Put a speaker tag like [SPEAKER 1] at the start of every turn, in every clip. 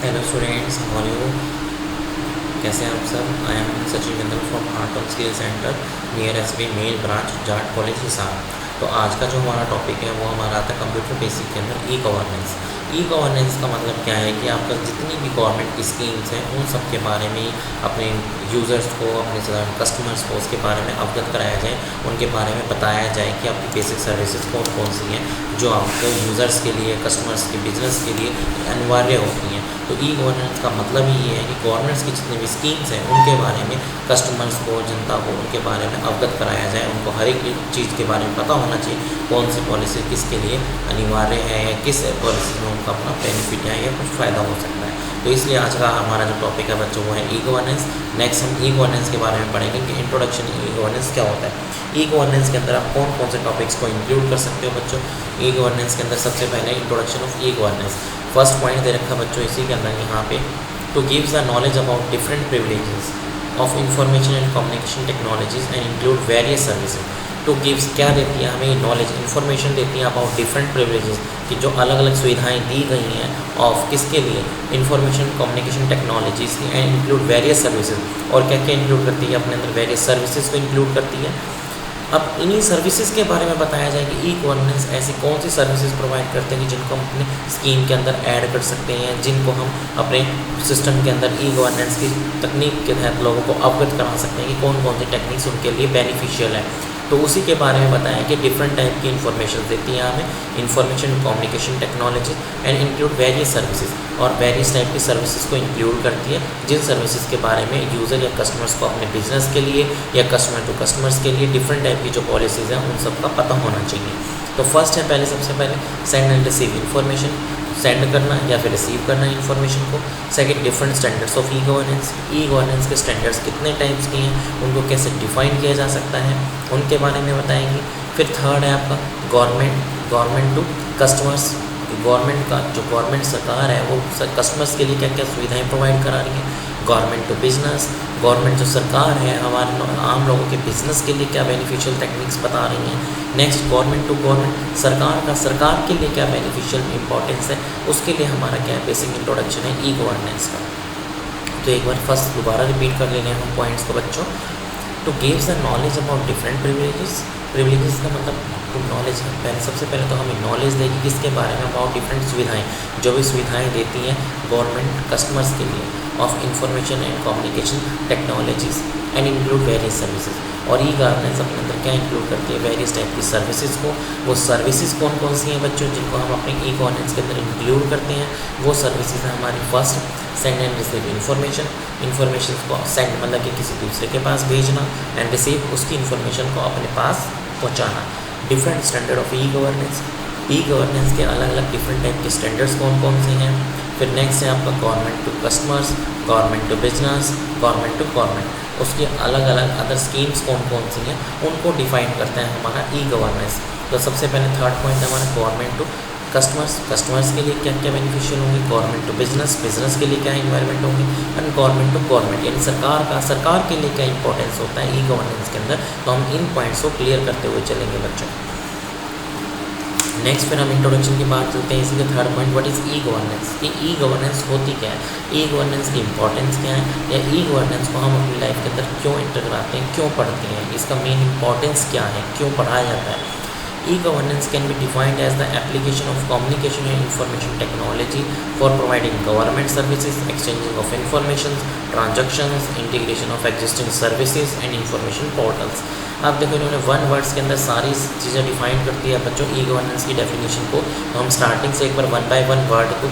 [SPEAKER 1] Hello students, how are you? कैसे हैं आप सब? I am Sachin Bindal from art of skill centre near SB mail branch Jat college Hisar. तो आज का जो हमारा टॉपिक है वो हमारा आता है कंप्यूटर बेसिक के अंदर ई गवर्नेंस। ई गवर्नेंस का मतलब क्या है कि आपका जितनी भी गवर्नमेंट स्कीम्स हैं उन सब के बारे में अपने यूज़र्स को, अपने कस्टमर्स को उसके बारे में अवगत कराया जाए, उनके बारे में बताया जाए कि आपकी बेसिक सर्विसेज कौन कौन सी हैं जो आपको यूज़र्स के लिए, कस्टमर्स के, बिजनेस के लिए अनिवार्य होती हैं। तो ई गवर्नेंस का मतलब ही ये है कि गवर्नमेंट्स की जितनी भी स्कीम्स हैं उनके बारे में कस्टमर्स को, जनता को उनके बारे में अवगत कराया जाए। उनको हर एक चीज़ के बारे में पता होना चाहिए, कौन सी पॉलिसी किसके लिए अनिवार्य है या किस पॉलिसी में उनका अपना बेनिफिट है या कुछ फ़ायदा हो सकता है। तो इसलिए आज का हमारा जो टॉपिक है बच्चों वो है ई गवर्नेंस। नेक्स्ट हम ई गवर्नेंस के बारे में पढ़ेंगे कि इंट्रोडक्शन ई गवर्नेंस क्या होता है। ई गवर्नेंस के अंदर आप कौन कौन से टॉपिक्स को इंक्लूड कर सकते हो बच्चों। ई गवर्नेंस के अंदर सबसे पहले introduction of e governance, first point दे रखा बच्चों इसी के अंदर यहाँ पे, to gives the knowledge about different privileges of information and communication technologies and include various services. To gives क्या देती है हमें, नॉलेज, इन्फॉर्मेशन देती है अबाउट डिफरेंट प्रिविलेजेस कि जो अलग अलग सुविधाएं दी गई हैं ऑफ किसके लिए, इंफॉर्मेशन कम्युनिकेशन टेक्नोलॉजीज की, एंड इंक्लूड वेरियस सर्विसेज। और क्या क्या इंक्लूड करती है अपने अंदर, वेरियस सर्विसेज को इंक्लूड करती है। अब इन्हीं सर्विसेज के बारे में बताया जाए कि ई गवर्नेंस ऐसी कौन सी सर्विसेज प्रोवाइड करते हैं कि जिनको हम अपने स्कीम के अंदर ऐड कर सकते हैं, जिनको हम अपने सिस्टम के अंदर ई गवर्नेंस की तकनीक के तहत लोगों को अवगत करा सकते हैं कि कौन कौन सी टेक्निक्स उनके लिए बेनिफिशियल है। तो उसी के बारे में बताया कि डिफरेंट टाइप की इन्फॉर्मेशन देती है हमें, information communication technology and include various services, और वेरियस टाइप की सर्विसेज को इंक्लूड करती है जिन सर्विसेज के बारे में यूज़र या कस्टमर्स को अपने बिजनेस के लिए या कस्टमर टू कस्टमर्स के लिए डिफरेंट टाइप की जो पॉलिसीज़ हैं उन सब का पता होना चाहिए। तो फर्स्ट है पहले, सबसे पहले send and receive information, send करना या फिर रिसीव करना इन्फॉर्मेशन को। Second, different standards of e governance, E governance के स्टैंडर्ड्स कितने टाइप्स के हैं, उनको कैसे डिफाइन किया जा सकता है, उनके बारे में बताएंगे। फिर थर्ड है आपका गवर्नमेंट टू कस्टमर्स, गवर्नमेंट का जो गवर्नमेंट सरकार है वो कस्टमर्स के लिए क्या क्या सुविधाएं प्रोवाइड करा रही है। गवर्नमेंट टू बिजनेस, गवर्नमेंट जो सरकार है हमारे आम लोगों के बिजनेस के लिए क्या बेनिफिशियल टेक्निक्स बता रही हैं। नेक्स्ट, गवर्नमेंट टू गवर्नमेंट, सरकार के लिए क्या बेनिफिशियल इंपॉर्टेंस है, उसके लिए हमारा क्या है बेसिक इंट्रोडक्शन है ई गवर्नेंस का। तो एक बार फर्स्ट दोबारा रिपीट कर लेने हम पॉइंट्स को बच्चों। To gives the knowledge about different privileges, privileges का मतलब नॉलेज है, पहले सबसे पहले तो हमें नॉलेज देगी किसके बारे में, अबाउट डिफरेंट सुविधाएं, जो भी सुविधाएं देती हैं गवर्नमेंट कस्टमर्स के लिए, of information and communication technologies and include various services. और ई गवर्नेंस अपने अंदर क्या इंक्लूड करती है, वेरियस टाइप की सर्विसेज को। वो सर्विसेज कौन कौन सी हैं बच्चों जिनको हम अपने ई गवर्नेंस के अंदर इंक्लूड करते हैं, वो सर्विसेज हैं हमारी first, send and receive information, information को सेंड मतलब कि किसी दूसरे के पास भेजना, एंड रिसीव उसकी इन्फॉर्मेशन को अपने पास पहुँचाना। Different standard of e governance, E governance के अलग अलग डिफरेंट टाइप के स्टैंडर्ड्स कौन कौन से हैं। फिर नेक्स्ट है आपका government to customers, government to business, government to government, उसकी अलग अलग अदर स्कीम्स कौन कौन सी हैं उनको डिफाइन करता है हमारा ई गवर्नेंस। तो सबसे पहले थर्ड पॉइंट है हमारा गवर्नमेंट टू कस्टमर्स, कस्टमर्स के लिए क्या क्या बेनिफिशियल होंगे। गवर्नमेंट टू बिजनेस, बिजनेस के लिए क्या इन्वायरमेंट होंगे। एंड गवर्नमेंट टू गवर्नमेंट यानी सरकार के लिए क्या इंपॉर्टेंस होता है ई गवर्नेंस के अंदर। तो हम इन पॉइंट्स को क्लियर करते हुए चलेंगे बच्चों। नेक्स्ट फिर हम इंट्रोडक्शन की बात करते हैं, इसी का third point, what is e governance, कि ई गवर्नेंस होती क्या है, ई गवर्नेंस की इंपॉर्टेंस क्या है, या ई गवर्नेंस को हम अपनी लाइफ के अंदर क्यों एंटर कराते हैं, क्यों पढ़ते हैं, इसका मेन इंपॉर्टेंस क्या है, क्यों पढ़ाया जाता है। E governance can be defined as the application of communication and information technology for providing government services, exchanging of information, transactions, integration of existing services and information portals. आप देखो इन्होंने वन वर्ड्स के अंदर सारी चीज़ें डिफाइन करती है बच्चों ई गवर्नेंस की डेफिनेशन को। तो हम स्टार्टिंग से एक बार वन बाय वन वर्ड को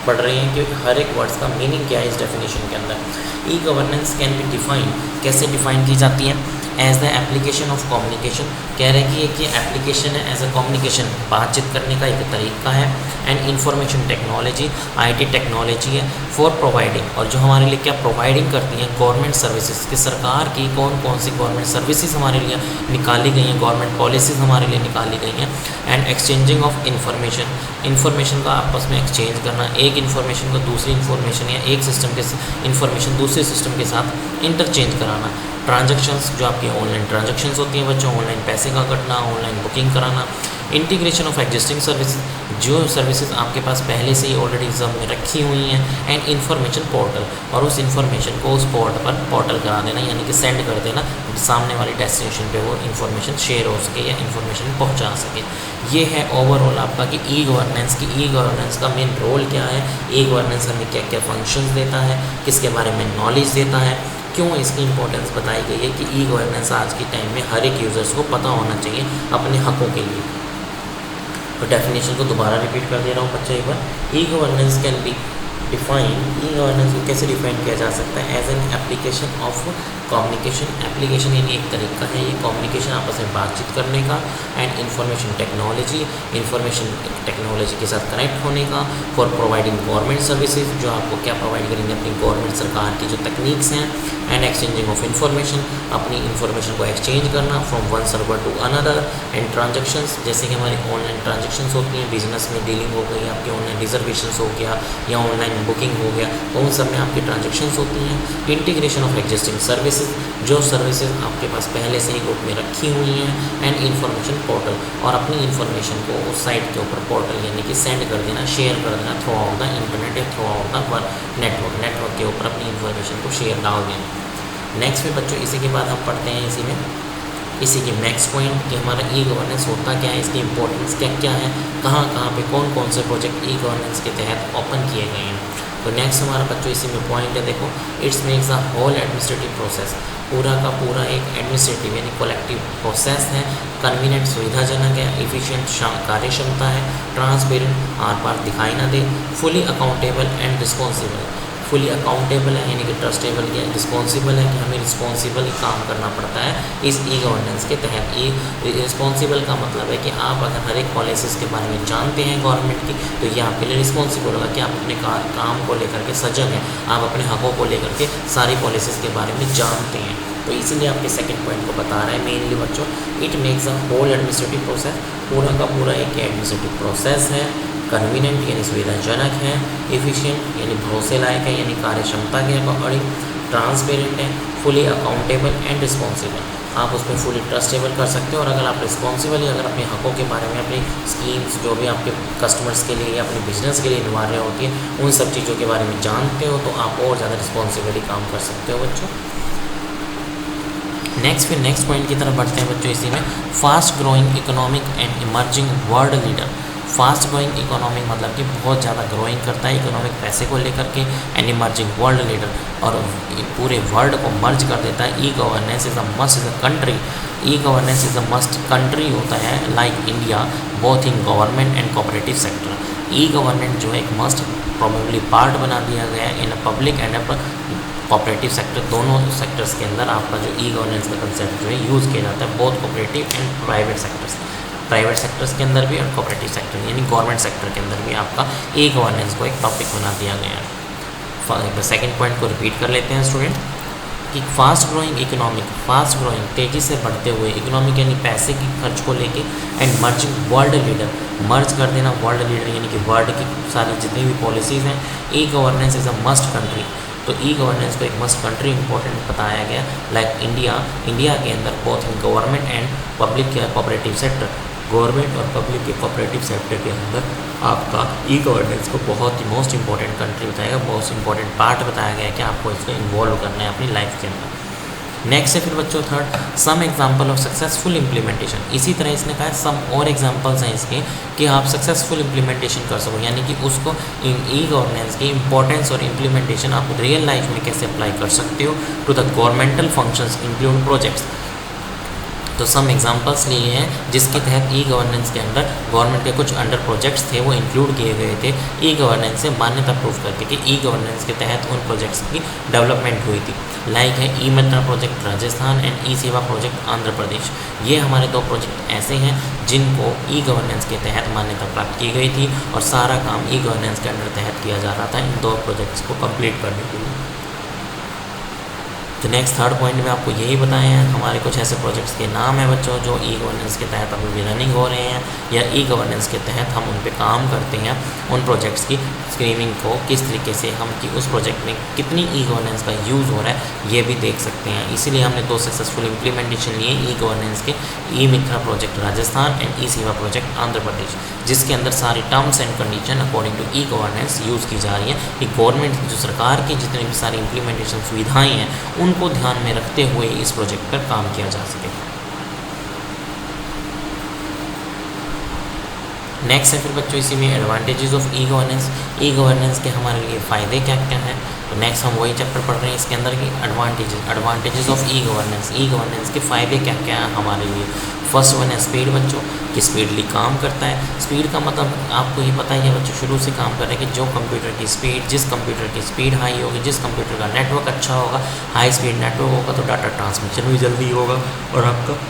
[SPEAKER 1] पढ़ रहे हैं कि हर एक वर्ड्स का मीनिंग क्या है इस डेफिनेशन के अंदर। E governance can be define, कैसे डिफाइन की जाती है, as the application of communication, कह रहे हैं कि एप्लीकेशन है एज अ कम्युनिकेशन, बातचीत करने का एक तरीका है, and information technology, IT technology है, फॉर प्रोवाइडिंग, और जो हमारे लिए क्या प्रोवाइडिंग करती हैं गवर्नमेंट सर्विसेज, कि सरकार की कौन कौन सी गवर्नमेंट सर्विसेज हमारे लिए निकाली गई हैं, गवर्नमेंट पॉलिसीज़ हमारे लिए निकाली गई हैं। And exchanging of information, information का आपस में एक्सचेंज करना, एक इंफॉर्मेशन को दूसरी इंफॉर्मेशन या एक सिस्टम के इंफॉर्मेशन दूसरे सिस्टम के साथ इंटरचेंज कराना। ट्रांजैक्शंस, जो आपकी ऑनलाइन ट्रांजैक्शंस होती हैं बच्चों, ऑनलाइन पैसे का कटना, ऑनलाइन बुकिंग कराना, इंटीग्रेशन ऑफ एग्जिस्टिंग सर्विस, जो सर्विसेज आपके पास पहले से ही ऑलरेडी सब में रखी हुई हैं, एंड इन्फॉर्मेशन पोर्टल, और उस इन्फॉर्मेशन को उस पोर्टल करा देना, यानी कि सेंड कर देना सामने वाली डेस्टिनेशन पे वो इन्फॉर्मेशन शेयर हो सके या इन्फॉर्मेशन पहुंचा सके। ये है ओवरऑल आपका कि ई गवर्नेंस का मेन रोल क्या है, ई गवर्नेंस हमें क्या क्या फंक्शंस देता है, किसके बारे में नॉलेज देता है, क्यों इसकी इंपॉर्टेंस बताई गई है कि ई गवर्नेंस आज के टाइम में हर एक यूज़र्स को पता होना चाहिए अपने हकों के लिए। तो डेफिनेशन को दोबारा रिपीट कर दे रहा हूँ बच्चे एक बार। E governance can be define, e governance को कैसे डिफाइन किया जा सकता है, as an application of communication. Application यानी एक तरीका है ये कम्युनिकेशन, आपस में बातचीत करने का, एंड इंफॉर्मेशन टेक्नोलॉजी के साथ कनेक्ट होने का, फॉर प्रोवाइडिंग गवर्नमेंट सर्विसेज, जो आपको क्या प्रोवाइड करेंगे अपनी गवर्नमेंट सरकार की जो तकनीक्स हैं, एंड एक्सचेंजिंग ऑफ इंफॉर्मेशन, अपनी इंफॉर्मेशन को एक्सचेंज करना from one server to another, and transactions, जैसे कि हमारी ऑनलाइन ट्रांजेक्शन्स होती हैं, बिजनेस में डीलिंग हो गई, आपके ऑनलाइन रिजर्वेशंस हो गया या ऑनलाइन बुकिंग हो गया, तो उन सब में आपकी ट्रांजेक्शन्स होती हैं। इंटीग्रेशन ऑफ एग्जिस्टिंग सर्विसेज, जो सर्विसेज आपके पास पहले से ही ग्रुप में रखी हुई हैं, एंड इन्फॉर्मेशन पोर्टल, और अपनी इन्फॉर्मेशन को उस साइट के ऊपर पोर्टल यानी कि सेंड कर देना, शेयर कर देना थ्रू आउट द इंटरनेट या थ्रू आउट द नेटवर्क के ऊपर अपनी इन्फॉर्मेशन को शेयर डाल देना। नेक्स्ट में बच्चों इसी के बाद हम पढ़ते हैं इसी के नेक्स्ट पॉइंट कि हमारा ई गवर्नेंस होता क्या है, इसकी इंपॉर्टेंस क्या क्या है, कहाँ पे कौन कौन से प्रोजेक्ट ई गवर्नेंस के तहत ओपन किए गए हैं। तो नेक्स्ट हमारा बच्चों इसी में पॉइंट है, देखो its makes a whole administrative process, पूरा का पूरा एक एडमिनिस्ट्रेटिव यानी कलेक्टिव प्रोसेस है, कन्वीनियंट सुविधाजनक है, इफिशिएंट कार्य क्षमता है, ट्रांसपेरेंट आर पार दिखाई ना दे, fully accountable and responsible, fully accountable है यानी कि ट्रस्टेबल या रिस्पॉन्सिबल है कि हमें रिस्पॉन्सिबल काम करना पड़ता है इस ई गवर्नेंस के तहत। ई रिस्पॉन्सिबल का मतलब है कि आप अगर हर एक पॉलिसीज़ के बारे में जानते हैं गवर्नमेंट की, तो ये आपके लिए रिस्पॉन्सिबल होगा कि आप अपने काम को लेकर के सजग हैं, आप अपने हकों को लेकर के सारी पॉलिसीज़ के बारे में जानते हैं। तो इसीलिए आपके सेकंड पॉइंट को बता रहा है मेनली बच्चों, it makes a whole administrative process, पूरा का पूरा एक एडमिनिस्ट्रेटिव प्रोसेस है, कन्वीनियंट यानी सुविधाजनक है, एफिशिएंट यानी भरोसे लायक है यानी कार्य क्षमता के अकॉर्डिंग, ट्रांसपेरेंट है, फुली अकाउंटेबल एंड रिस्पॉन्सिबल, आप उसमें फुली ट्रस्टेबल कर सकते हो, और अगर आप रिस्पॉन्सिबल अगर अपने हकों के बारे में, अपनी स्कीम्स जो भी आपके कस्टमर्स के लिए या अपने बिजनेस के लिए अनिवार्य होती है, उन सब चीज़ों के बारे में जानते हो, तो आप और ज़्यादा रिस्पॉन्सिबली काम कर सकते हो बच्चों। नेक्स्ट पॉइंट की तरफ बढ़ते हैं बच्चों इसी में, fast growing economic and emerging world leader. Fast growing economic मतलब कि बहुत ज़्यादा ग्रोइंग करता है इकोनॉमिक पैसे को लेकर के, एंड इमर्जिंग वर्ल्ड लीडर, और पूरे वर्ल्ड को मर्ज कर देता है। E governance is a must is a country, E governance is a must country होता है like India both in government and cooperative sector. E governance जो है एक मस्ट प्रोबेबली पार्ट बना दिया गया है in a public and cooperative sector, दोनों सेक्टर्स के अंदर आपका जो ई गवर्नेंस का कंसेप्ट जो है यूज़ किया जाता है, both cooperative and private sectors के अंदर भी और कोऑपरेटिव सेक्टर यानी गवर्नमेंट सेक्टर के अंदर भी आपका ई गवर्नेंस को एक टॉपिक बना दिया गया है। सेकंड पॉइंट को रिपीट कर लेते हैं स्टूडेंट कि फास्ट ग्रोइंग तेज़ी से बढ़ते हुए इकोनॉमिक यानी पैसे की खर्च को लेके, एंड मर्जिंग वर्ल्ड लीडर, मर्ज कर देना वर्ल्ड लीडर यानी कि वर्ल्ड की सारी जितनी भी पॉलिसीज़ हैं। ई governance is a must country, तो ई गवर्नेंस को एक मस्ट कंट्री इंपॉर्टेंट बताया गया लाइक इंडिया के अंदर both in government and public cooperative sector, government और पब्लिक के कोऑपरेटिव सेक्टर के अंदर आपका ई गवर्नेंस को बहुत ही मोस्ट इंपॉर्टेंट कंट्री बताएगा, मोस्ट इंपॉर्टेंट पार्ट बताया गया है कि आपको इसको इन्वॉल्व करना है अपनी लाइफ के अंदर। नेक्स्ट है फिर बच्चों third, some example of successful implementation. इसी तरह इसने कहा सम और एग्जांपल्स हैं इसके कि आप सक्सेसफुल इम्प्लीमेंटेशन कर सको, यानी कि उसको ई गवर्नेंस की इंपॉर्टेंस और इम्प्लीमेंटेशन आप रियल लाइफ में कैसे अप्लाई कर सकते हो to the governmental functions include projects. तो सम एग्जांपल्स लिए हैं जिसके तहत ई गवर्नेंस के अंदर गवर्नमेंट के कुछ अंडर प्रोजेक्ट्स थे वो इंक्लूड किए गए थे ई गवर्नेंस से मान्यता प्रूव करके कि ई गवर्नेंस के तहत उन प्रोजेक्ट्स की डेवलपमेंट हुई थी। लाइक है ई मित्र project Rajasthan and E Seva project Andhra प्रदेश। ये हमारे दो प्रोजेक्ट ऐसे हैं जिनको ई गवर्नेंस के तहत मान्यता प्राप्त की गई थी और सारा काम ई गवर्नेंस के अंडर तहत किया जा रहा था इन दो प्रोजेक्ट्स को कंप्लीट करने के लिए। तो नेक्स्ट थर्ड पॉइंट में आपको यही बताए हैं हमारे कुछ ऐसे प्रोजेक्ट्स के नाम है बच्चों जो ई गवर्नेंस के तहत अभी भी रनिंग हो रहे हैं या ई गवर्नेंस के तहत हम उन पे काम करते हैं। उन प्रोजेक्ट्स की स्क्रीनिंग को किस तरीके से हम कि उस प्रोजेक्ट में कितनी ई गवर्नेंस का यूज़ हो रहा है ये भी देख सकते हैं। इसीलिए हमने 2 सक्सेसफुल इम्प्लीमेंटेशन लिए ई गवर्नेंस के, E Mitra project Rajasthan and E Seva project Andhra Pradesh, जिसके अंदर सारी terms and condition according to E governance use की जा रही है कि गवर्नमेंट जो सरकार की जितनी भी सारी इम्प्लीमेंटेशन सुविधाएँ हैं उनको ध्यान में रखते हुए इस प्रोजेक्ट पर काम किया जा सके। नेक्स्ट है फिर बच्चों इसी में advantages of e governance. E governance के हमारे लिए फ़ायदे क्या क्या हैं, तो नेक्स्ट हम वही चैप्टर पढ़ रहे हैं इसके अंदर की advantages of e governance. E governance के फ़ायदे क्या क्या हैं हमारे लिए। फर्स्ट वन है स्पीड बच्चों, कि स्पीडली काम करता है। स्पीड का मतलब आपको ये पता ही है बच्चों शुरू से काम कर रहे हैं कि जो कंप्यूटर की स्पीड, जिस कंप्यूटर की स्पीड हाई होगी, जिस कंप्यूटर का नेटवर्क अच्छा होगा, हाई स्पीड नेटवर्क होगा तो डाटा ट्रांसमिशन भी जल्दी होगा और आपका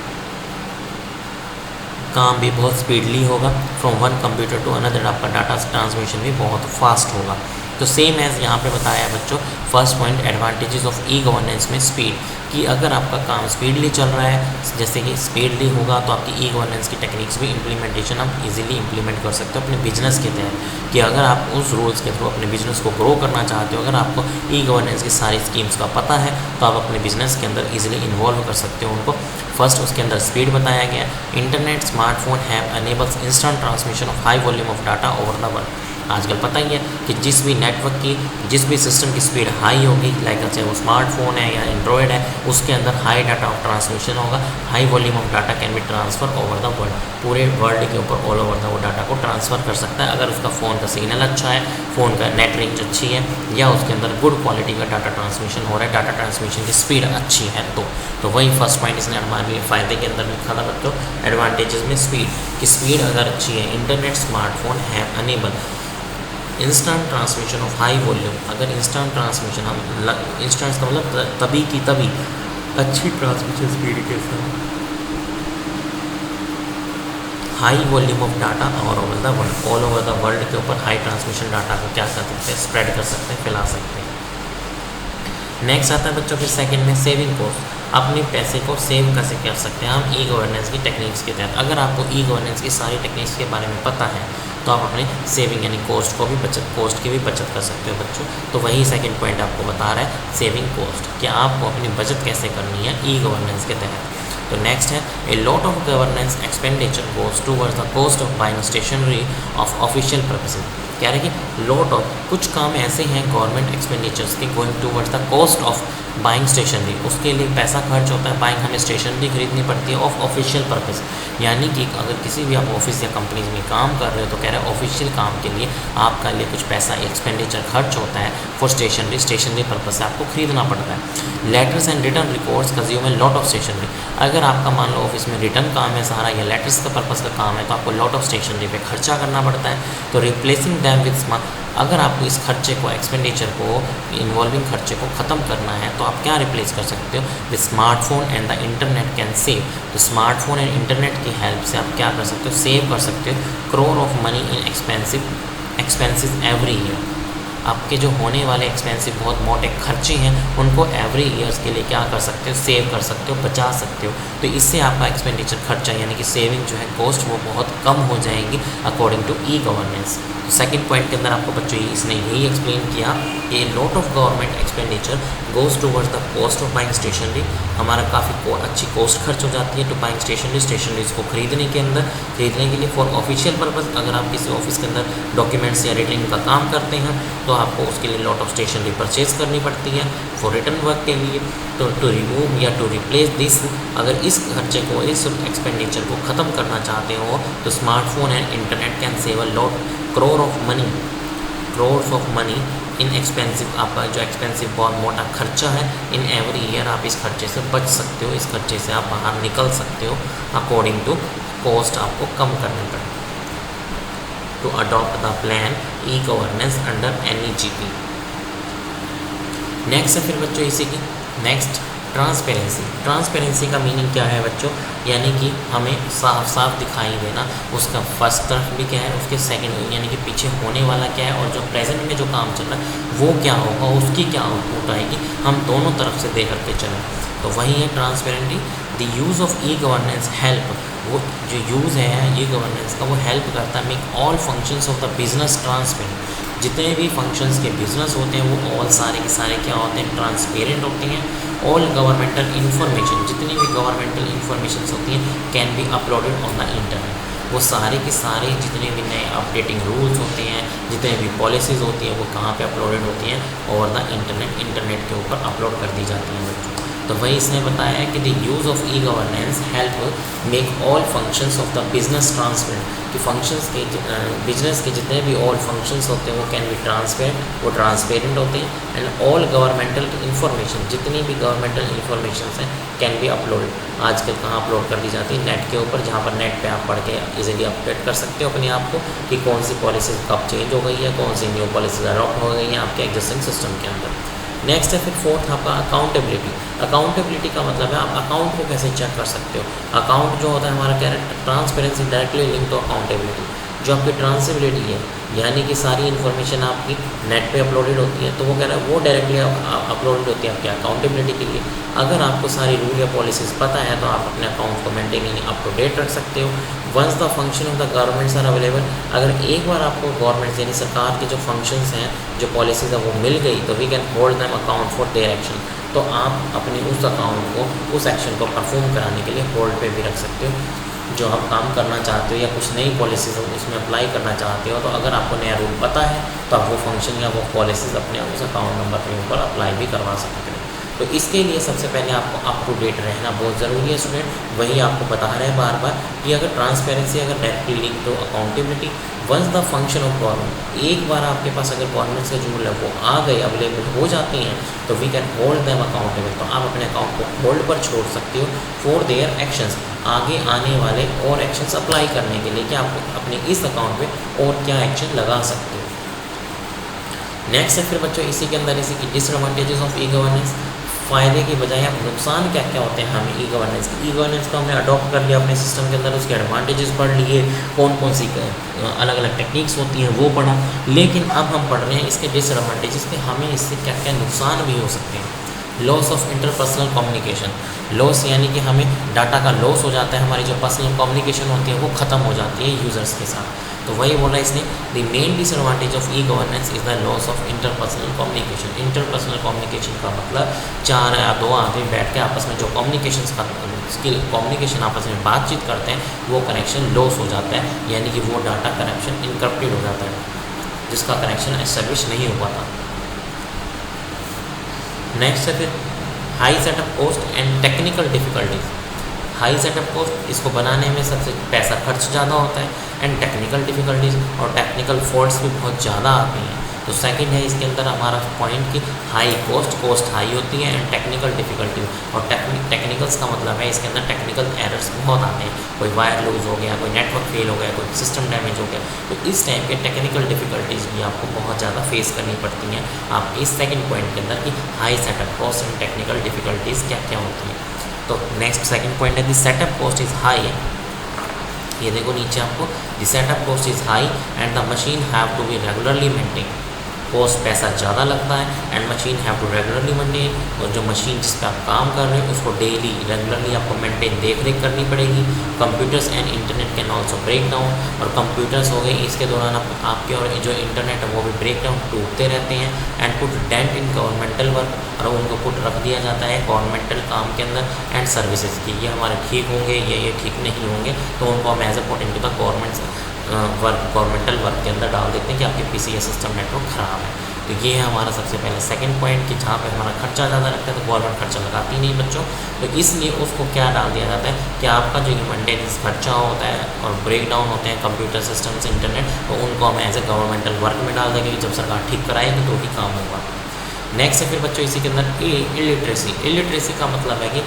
[SPEAKER 1] काम भी बहुत स्पीडली होगा। From one computer to another आपका डाटा ट्रांसमिशन भी बहुत फास्ट होगा। तो सेम एज़ यहाँ पे बताया है बच्चों first point advantages of e governance में स्पीड, कि अगर आपका काम स्पीडली चल रहा है जैसे कि स्पीडली होगा तो आपकी ई गवर्नेंस की टेक्निक्स भी इम्प्लीमेंटेशन आप इजीली इम्प्लीमेंट कर सकते हो अपने बिजनेस के तहत। कि अगर आप उस रूल्स के थ्रू अपने बिजनेस को ग्रो करना चाहते हो, अगर आपको ई गवर्नेंस की सारी स्कीम्स का पता है तो आप अपने बिजनेस के अंदर इजीली इन्वॉल्व कर सकते हो उनको। फर्स्ट उसके अंदर स्पीड बताया गया, internet smartphone have enables instant transmission of high volume of data over the world. आजकल पता ही है कि जिस भी नेटवर्क की, जिस भी सिस्टम की स्पीड हाई होगी, लाइक चाहे वो स्मार्टफोन है या एंड्रॉयड है, उसके अंदर हाई डाटा ऑफ ट्रांसमिशन होगा, high volume of data can be transfer over the world. पूरे वर्ल्ड के ऊपर ऑल ओवर द वो डाटा को ट्रांसफ़र कर सकता है अगर उसका फ़ोन का सिग्नल अच्छा है, फ़ोन का नेट रेंज अच्छी है या उसके अंदर गुड क्वालिटी का डाटा ट्रांसमिशन हो रहा है, डाटा ट्रांसमिशन की स्पीड अच्छी है। तो वही फर्स्ट पॉइंट इसने हमारे लिए फ़ायदे के अंदर लिखा था बच्चों एडवांटेजेस में स्पीड, कि स्पीड अगर अच्छी है, इंटरनेट स्मार्टफोन है enable instant transmission of high volume. अगर इंस्टेंट ट्रांसमिशन हम इंस्टेंट का मतलब तभी की तभी अच्छी ट्रांसमिशन स्पीड के साथ हाई वॉल्यूम ऑफ डाटा और over the world, all over the world के ऊपर हाई ट्रांसमिशन डाटा को क्या कर सकते हैं, स्प्रेड कर सकते हैं, फैला सकते हैं। नेक्स्ट आता है बच्चों फिर सेकंड में सेविंग कॉस्ट, अपने पैसे को सेव कैसे कर सकते हैं हम ई गवर्नेंस की टेक्निक्स के तहत। अगर आपको ई गवर्नेंस की सारी टेक्निक्स के बारे में पता है तो आप अपने सेविंग यानी कॉस्ट की भी बचत कर सकते हो बच्चों। तो वही सेकंड पॉइंट आपको बता रहा है सेविंग कॉस्ट, कि आपको अपनी बचत कैसे करनी है ई गवर्नेंस के तहत। तो नेक्स्ट है a lot of governance expenditure goes towards the cost of buying stationery of official purposes. कह रहे हैं कि लॉट ऑफ कुछ काम ऐसे हैं गवर्नमेंट एक्सपेंडिचर्स के going towards the cost of buying stationery, उसके लिए पैसा खर्च होता है, बाइंग हमें स्टेशनरी खरीदनी पड़ती है ऑफ ऑफिशियल पर्पस। यानी कि अगर किसी भी आप ऑफिस या कंपनीज में काम कर रहे हो तो कह रहे हैं ऑफिशियल काम के लिए आपका लिए कुछ पैसा एक्सपेंडिचर खर्च होता है फॉर स्टेशनरी पर्पस से आपको खरीदना पड़ता है। Letters and return records consume a lot of stationery, अगर आपका मान लो ऑफिस में रिटर्न काम है सारा या लेटर्स का पर्पस का काम है तो आपको लॉट ऑफ स्टेशनरी पे खर्चा करना पड़ता है। तो रिप्लेसिंग दैम विद स्मार्ट, अगर आपको इस खर्चे को एक्सपेंडिचर को इन्वॉल्विंग खर्चे को ख़त्म करना है तो आप क्या रिप्लेस कर सकते हो, the smartphone and the internet can save. तो स्मार्टफोन एंड इंटरनेट की हेल्प से आप क्या कर सकते हो, सेव कर सकते हो crore of money in expensive every year. आपके जो होने वाले एक्सपेंसिव बहुत मोटे खर्चे हैं उनको एवरी ईयर्स के लिए क्या कर सकते हो, सेव कर सकते हो, बचा सकते हो। तो इससे आपका एक्सपेंडिचर खर्चा यानी कि सेविंग जो है कॉस्ट वो बहुत कम हो जाएंगी अकॉर्डिंग टू ई गवर्नेंस। तो सेकंड पॉइंट के अंदर आपको बच्चों इसने यही एक्सप्लेन किया कि lot of government expenditure goes towards the cost of buying stationery, हमारा काफ़ी अच्छी कॉस्ट खर्च हो जाती है टू बाइंग स्टेशनरीज को खरीदने के लिए फॉर ऑफिशियल पर्पस। अगर आप किसी ऑफिस के अंदर डॉक्यूमेंट्स या रिटर्निंग का काम करते हैं तो आपको उसके लिए लॉट ऑफ स्टेशनरी परचेज करनी पड़ती है फॉर रिटर्न वर्क के लिए। तो टू रिमूव या टू रिप्लेस दिस, अगर इस खर्चे को, इस एक्सपेंडिचर को ख़त्म करना चाहते हो तो smartphone and internet can save a lot crore of money in expensive, आपका जो एक्सपेंसिव बहुत मोटा खर्चा है इन एवरी ईयर आप इस खर्चे से बच सकते हो, इस खर्चे से आप बाहर निकल सकते हो अकॉर्डिंग टू कॉस्ट आपको कम करनी पड़ेगी। To adopt the plan E governance under NEGP। Next है फिर बच्चों इसी की नेक्स्ट ट्रांसपेरेंसी का मीनिंग क्या है बच्चों, यानी कि हमें साफ साफ दिखाई देना, उसका फर्स्ट तरफ भी क्या है, उसके सेकंड यानी कि पीछे होने वाला क्या है, और जो प्रेजेंट में जो काम चल रहा है वो क्या होगा, उसकी क्या आउटपुट आएगी, हम दोनों तरफ से दे करके चलें। तो वही है transparency. The use of e governance help, वो जो यूज़ है ई गवर्नेंस का, वो हेल्प करता है make all functions of the business transparent. जितने भी फंक्शंस के बिजनेस होते हैं वो ऑल सारे के सारे क्या होते हैं, ट्रांसपेरेंट होते हैं। ऑल गवर्नमेंटल इन्फॉर्मेशन, जितनी भी गवर्नमेंटल इन्फॉर्मेशन होती हैं can be uploaded on the internet. वो सारे के सारे जितने भी नए अपडेटिंग रूल्स होते हैं, जितने भी पॉलिसीज़ होती हैं, वो कहाँ पे अपलोडेड होती हैं, ओवर द इंटरनेट के ऊपर अपलोड कर दी जाती हैं बच्चों। तो वही इसने बताया है कि the use of e governance help make all functions of the business transparent, कि फंक्शंस के बिजनेस के जितने भी ऑल फंक्शंस होते हैं वो कैन बी ट्रांसपेरेंट, वो ट्रांसपेरेंट होते हैं। एंड ऑल गवर्नमेंटल इन्फॉर्मेशन, जितनी भी गवर्नमेंटल इन्फॉर्मेशन हैं कैन बी अपलोडेड। आजकल कहाँ अपलोड कर दी जाती है, नेट के ऊपर, जहाँ पर नेट पे आप पढ़ के इजीली अपडेट कर सकते हो अपने आप को कि कौन सी पॉलिसी कब चेंज हो गई है, कौन सी न्यू पॉलिसीज अडॉप्ट हो गई हैं आपके एग्जिस्टिंग सिस्टम के अंदर। नेक्स्ट है फिर फोर्थ आपका अकाउंटेबिलिटी। अकाउंटेबिलिटी का मतलब है आप अकाउंट को कैसे चेक कर सकते हो। अकाउंट जो होता है हमारा character, transparency directly link to accountability. जो आपकी ट्रांसेबिलिटी है, यानी कि सारी इन्फॉर्मेशन आपकी नेट पे अपलोडेड होती है, तो वो कह रहा है वो डायरेक्टली अपलोडेड होती है आपके अकाउंटेबिलिटी के लिए। अगर आपको सारी रूल या पॉलिसीज़ पता है तो आप अपने अकाउंट को मेंटेन यानी अप टू डेट रख सकते हो। Once the function of the governments are available, अगर एक बार आपको गवर्नमेंट यानी सरकार के जो फंक्शंस हैं, जो पॉलिसीज़ है वो मिल गई, तो we can hold them account for their action. तो आप अपने उस अकाउंट को, उस एक्शन को परफॉर्म कराने के लिए होल्ड पे भी रख सकते हो। जो आप काम करना चाहते हो या कुछ नई पॉलिसीज़ उसमें अप्लाई करना चाहते हो, तो अगर आपको नया रूल पता है तो आप वो फंक्शन या वो पॉलिसीज़ अपने उस अकाउंट नंबर के ऊपर अप्लाई भी करवा सकते हो। तो इसके लिए सबसे पहले आपको अप टू डेट रहना बहुत ज़रूरी है स्टूडेंट। वही आपको बता रहे हैं बार बार कि अगर ट्रांसपेरेंसी अगर directly link to accountability, once the function of government, एक बार आपके पास अगर गवर्नमेंट से जो रूल है वो आ गए, अवेलेबल हो जाते हैं, तो we can hold them accountable. तो आप अपने अकाउंट को होल्ड पर छोड़ सकते हो फॉर देयर एक्शंस, आगे आने वाले और एक्शंस अप्लाई करने के लिए कि आप अपने इस अकाउंट पे और क्या एक्शन लगा सकते हो। नेक्स्ट है फिर बच्चों इसी के अंदर इसी की डिसएडवांटेजेस ऑफ ई गवर्नेंस। फ़ायदे की बजाय अब नुकसान क्या क्या होते हैं हमें ई गवर्नेंस के। ई गवर्नेंस को हमने अडॉप्ट कर लिया अपने सिस्टम के अंदर, उसके एडवांटेजेस पढ़ लिए, कौन कौन सी अलग अलग टेक्निक्स होती हैं वो पढ़ा, लेकिन अब हम पढ़ रहे हैं इसके डिसएडवांटेजेस के, हमें इससे क्या क्या नुकसान भी हो सकते हैं। Loss of interpersonal communication, loss यानी कि हमें डाटा का लॉस हो जाता है, हमारी जो पर्सनल कम्युनिकेशन होती है वो ख़त्म हो जाती है यूज़र्स के साथ। तो वही बोला इसने, the main disadvantage of e governance is the loss of interpersonal communication. Interpersonal communication का मतलब 4 या 2 आदमी बैठ के आपस में जो कम्युनिकेशन आपस में बातचीत करते हैं वो कनेक्शन लॉस हो जाता है, यानी कि वो डाटा कनेक्शन इनकरप्टेड हो जाता है, जिसका कनेक्शन एस्टेब्लिश नहीं हुआ था। नेक्स्ट है फिर high setup cost and technical difficulties. High setup cost, इसको बनाने में सबसे पैसा खर्च ज़्यादा होता है, एंड टेक्निकल डिफ़िकल्टीज और टेक्निकल फॉल्ट्स भी बहुत ज़्यादा आती हैं। तो सेकंड है इसके अंदर हमारा पॉइंट कि हाई कॉस्ट हाई होती है, एंड टेक्निकल डिफ़िकल्टीज, और टेक्निकल्स का मतलब है इसके अंदर टेक्निकल एरर्स बहुत आते हैं, कोई वायर लूज हो गया, कोई नेटवर्क फेल हो गया, कोई सिस्टम डैमेज हो गया, तो इस टाइप के टेक्निकल डिफ़िकल्टीज भी आपको बहुत ज़्यादा फेस करनी पड़ती हैं आप इस सेकेंड पॉइंट के अंदर कि high setup cost and technical difficulties क्या क्या होती हैं। तो नेक्स्ट सेकंड पॉइंट है the setup cost is high. ये देखो नीचे आपको, the setup cost is high and the machine have to be regularly maintain. Cost पैसा ज़्यादा लगता है and machine have to regularly maintain, और जो मशीन जिस पर आप काम कर रहे हैं उसको डेली रेगुलरली आपको मेंटेन देख रेख करनी पड़ेगी। Computers and internet can also break down, और कंप्यूटर्स हो गए इसके दौरान आपके और जो इंटरनेट है वो भी ब्रेक डाउन टूटते रहते हैं। And put dent in governmental work, और उनको पुट रख दिया जाता है गवर्नमेंटल काम के अंदर एंड सर्विसेज की, ये हमारे ठीक होंगे ये ठीक नहीं होंगे, तो उनको हम as a put into the governmental work के अंदर डाल देते हैं कि आपके पीसी या सिस्टम नेटवर्क ख़राब है। तो ये है हमारा सबसे पहले सेकंड पॉइंट कि जहाँ पे हमारा खर्चा ज़्यादा लगता है तो गवर्नमेंट खर्चा लगाती नहीं बच्चों, तो इसलिए उसको क्या डाल दिया जाता है कि आपका जो मेंटेनेंस खर्चा होता है और ब्रेक डाउन होते हैं कंप्यूटर सिस्टम्स इंटरनेट, तो उनको हम एज ए गवर्नमेंटल वर्क में डाल देंगे कि जब सरकार ठीक कराएगी तो ही काम होगा। नेक्स्ट है फिर बच्चों इसी के अंदर इलिटरेसी। इलिटरेसी का मतलब है कि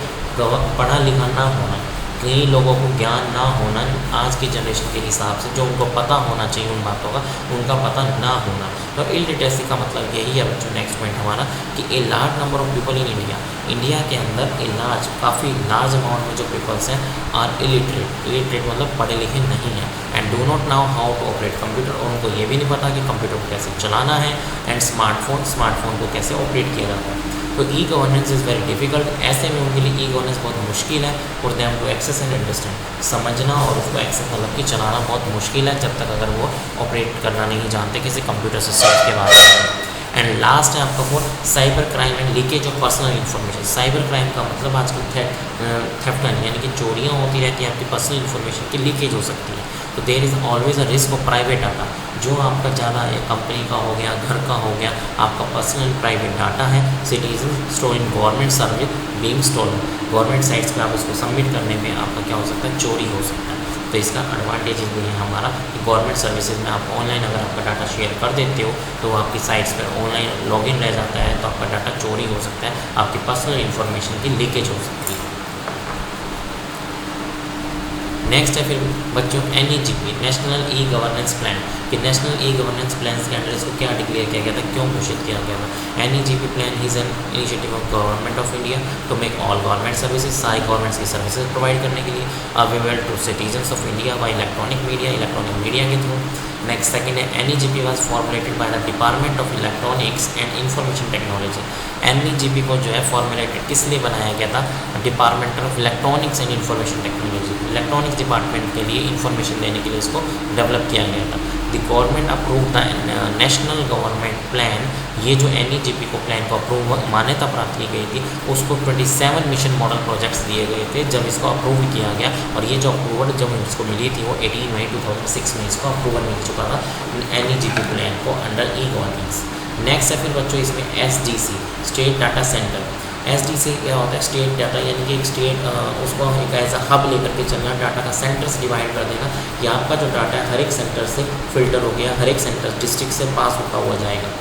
[SPEAKER 1] पढ़ा लिखा ना होना। कई लोगों को ज्ञान ना होना, आज की जनरेशन के हिसाब से जो उनको पता होना चाहिए उन बातों का, उनका पता ना होना। तो इलिटरेसी का मतलब यही है बच्चों। नेक्स्ट पॉइंट हमारा कि a large number of people in India, India के अंदर काफ़ी लार्ज अमाउंट में जो पीपल्स हैं आर इलिटरेट। इलिटरेट मतलब पढ़े लिखे नहीं हैं। And do not know how to operate computer, और उनको ये भी नहीं पता कि कंप्यूटर को कैसे चलाना है। एंड स्मार्टफोन को कैसे ऑपरेट किया जाता है। तो E governance is very difficult. ऐसे में उनके लिए ई गवर्नेंस बहुत मुश्किल है for them to access and understand. समझना और उसको एक्सेस मतलब कि चलाना बहुत मुश्किल है जब तक अगर वो ऑपरेट करना नहीं जानते किसी कंप्यूटर सिस्टम के बारे में। एंड लास्ट है आपका four cyber crime and leakage of personal information. Cyber crime का मतलब आजकल थेफ्ट यानी कि चोरियाँ होती रहती हैं, आपकी पर्सनल इन्फॉर्मेशन की लीकेज हो सकती है। तो there is always a risk of private data, जो आपका ज़्यादा कंपनी का हो गया, घर का हो गया, आपका पर्सनल प्राइवेट डाटा है, citizen store in government service being stolen. Government sites पे आप उसको सबमिट करने में आपका क्या हो सकता है, चोरी हो सकता है। तो इसका एडवांटेज भी है हमारा कि गवर्नमेंट सर्विसेज में आप ऑनलाइन अगर आपका डाटा शेयर कर देते हो तो वो आपकी साइट्स पर ऑनलाइन लॉगिन रह जाता है, तो आपका डाटा चोरी हो सकता है, आपकी पर्सनल इन्फॉर्मेशन की लीकेज हो सकती है। नेक्स्ट है फिर बच्चों NEGP, national e governance plan. कि नेशनल ई गवर्नेंस प्लान के अंडर इसको क्या डिक्लेयर किया गया था, क्यों घोषित किया गया था। NEGP plan is an initiative of government of India to make all government services, सारी गवर्नमेंट की सर्विसेज प्रोवाइड करने के लिए available to citizens of India by electronic media के थ्रू। नेक्स्ट सेकंड है NEGP was formulated by the department of electronics and information technology. NEGP को जो है फॉर्मुलेटेड किस लिए बनाया गया था, department of electronics and information technology, electronics department के लिए इंफॉर्मेशन देने के लिए इसको डेवलप किया गया था। The government approve the national government plan, ये जो NEGP को प्लान को अप्रूव मान्यता प्राप्त की गई थी, उसको 27 मिशन मॉडल प्रोजेक्ट्स दिए गए थे जब इसको अप्रूव किया गया। और ये जो अप्रूवल जब इसको मिली थी वो 18 मई 2006 में इसको अप्रूवल मिल चुका था NEGP प्लान को अंडर ई गवर्नेंस। नेक्स्ट है फिर बच्चों इसमें SDC, state data centre. SDC क्या होता है, स्टेट डाटा यानी कि एक स्टेट उसको एक ऐसा हब लेकर के चलना, डाटा का सेंटर्स डिवाइड कर देना कि आपका जो डाटा है हर एक सेंटर से फिल्टर हो गया, हर एक सेंटर डिस्ट्रिक्ट से पास होता हुआ जाएगा।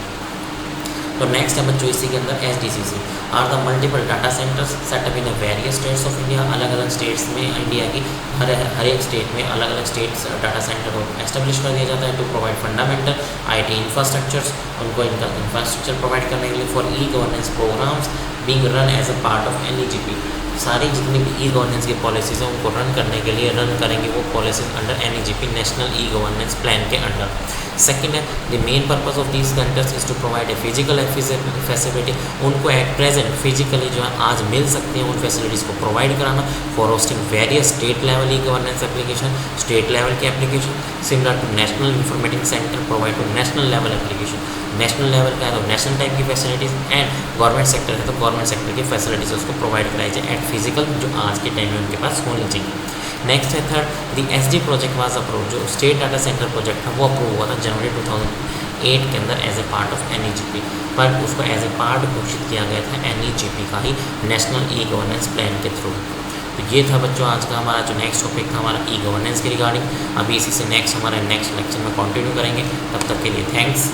[SPEAKER 1] तो नेक्स्ट है बच्चों इसी के अंदर SDCC are the multiple data centres setup in various states of India. अलग अलग स्टेट्स में इंडिया की हर एक स्टेट में अलग अलग स्टेट्स डाटा सेंटर को एस्टेब्लिश कर दिया जाता है to provide fundamental IT infrastructures, उनको इनका इंफ्रास्ट्रक्चर प्रोवाइड करने के लिए for E governance programmes being run as a part of NEGP। सारी जितनी भी ई गवर्नेंस की पॉलिसीज़ हैं उनको रन करने के लिए रन करेंगे वो policies under NEGP, national e governance plan के अंडर। सेकंड है the main purpose of these centres is to provide a physical facility, उनको एट प्रेजेंट फिजिकली जो है आज मिल सकते हैं उन फैसिलिटीज़ को प्रोवाइड कराना for hosting various state level e governance application, state level के application similar to national informatics centre provide to national level application. National level का है तो नेशनल टाइप की फैसिलिटीज़, एंड गवर्नमेंट सेक्टर है तो government sector की facilities उसको provide कराई जाए एट फिजिकल, जो आज के टाइम में उनके पास होनी चाहिए। नेक्स्ट है third, the SD project was approve, जो स्टेट डाटा सेंटर प्रोजेक्ट था वो अप्रूव हुआ था जनवरी 2008 के अंदर as a part of NEGP, पर उसको एज ए पार्ट घोषित किया गया था NEGP का ही नेशनल ई गवर्नेंस प्लान के थ्रू। तो ये था बच्चों आज का हमारा जो नेक्स्ट टॉपिक था हमारा ई गवर्नेंस के रिगार्डिंग। अभी इसी से हमारे नेक्स्ट लेक्चर में कंटिन्यू करेंगे, तब तक के लिए थैंक्स।